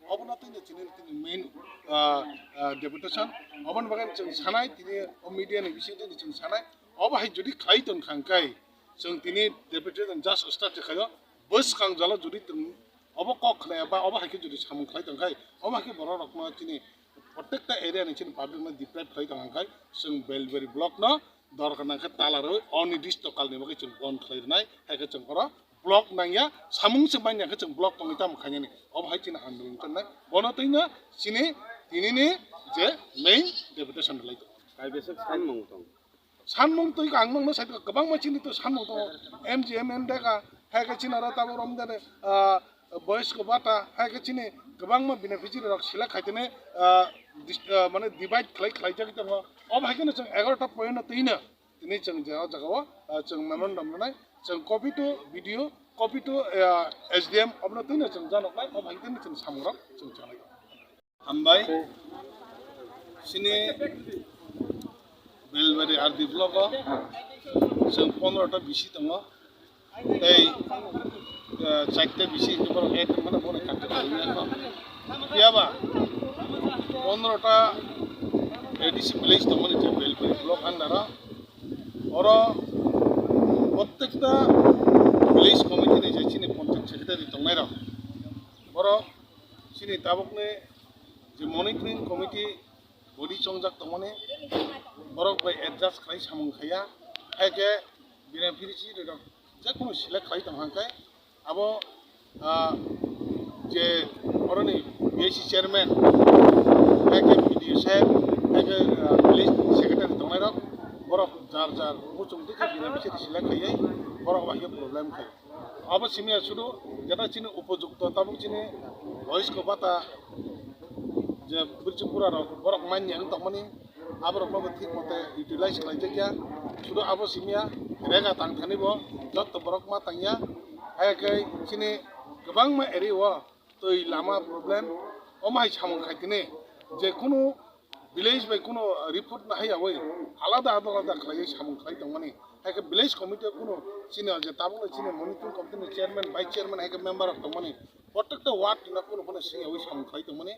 অবনতিনে তিনি main deputation অবন বাগান जों सानाय তিনি মিডিয়াनि বিষয়তে जों सानाय অবাহাই যদি খাইতন খাংকাই जों তিনি deputation জাস্ট স্টার্ট খাयो বস খাং জালা যদি অব কক খায় বা অবাহাইকে যদি সামু খাইতনখাই অবাহাইকে বড় রকম তিনি প্রত্যেকটা এরিয়া নিচিন পাবলিক না ডিপ্রাইভ খাইতনখাই जों বেলবারি ব্লক ন দরকার নাখে তালার অনির্দিষ্ট কালনি বাকি जों বন খাইনাय হাইকে जों হরা ब्लक नांगया सामुं सेबायनाखौ जों ब्लक तंगिता मखायनि अबहाय चिना आन्दोलन चन्नाय बनतैनो सिनि तिनिनि जे मेइन डेपुटेशन लायतो कायबेसे सानमुं तै आंमंनो साइड गोबां मानसिनि तो सानमुं दङ एमजिएमएन दागा हायगा चिना रा ताबो रम दाने बयस को बाटा हायगा चिनि गोबां मा बेनिफिशियरि रक सिला खायतने माने डिवाइड खालाय जागि दङ अबहायखौनो जों 11टा पॉइंट तैनो दिनै जों जागाव जों मेमोरेन्डाम लानाय जों कपि टु भिडिअ कपि टु एसडिएम अबनो तैनो जों जानोलाय अबहायखौनो जों सामग्राम जों जानाय हामबाय सिनि बेलबारि आरडि ब्लक जों 15टा बिसि दङ दै 4टा बिसि पर एक माने बने काटे बियाबा 15टा एडिसि विलेज दङ नि बेलबारि ब्लक आन्डारा और प्रत्येकटा विलेज कमिटी ने जायसिनि पन्चायत सेक्रेटारि दंनाय र और सिनि ताबकने जे मनिटरिंग कमिटी बडी संजाक दंमने बरक बाय एडजास्ट खाय सामंखाया हायके बेनिफिशियरि र जेखुनु सिलेक्ट खाय दंहांखाय आबो जे अरनि बीएससी चेयरमैन हायके पीडीओ साहेब हायके विलेज सेक्रेटारि दंनाय र बरफ जार जार मुचुंदि के बेनिफिशियरि सिलेक्ट खायै बरक बाहिया प्रॉब्लम खाय अब सिमिया सुदु जेटा चिनि उपयुक्त ताबुक चिनि भॉइस को बाता जे बुरचिपुरा र बरक मान्य तमनि आबरक मा ठीक मते यूटिलाइज खालायजाया सुदु अब सिमिया रेगा तांथानिबो जत बरक मा तांया हायकै चिनि गोबां मा एरिया तै लामा प्रॉब्लम अमाय सामं खायतिने जे कुनु विलेज बाय कुनु रिपोर्ट ना हायावै आलादा आलादा खालाय सामं खालाय दंमानि हायके विलेज कमिटी कुनु चिनि जे ताबुनो चिनि monitoring committee chairman vice chairman हायके मेंबर दंमानि प्रत्येकटा वार्ड ना कुनु कुनु सियावै सामं खालाय दंमानि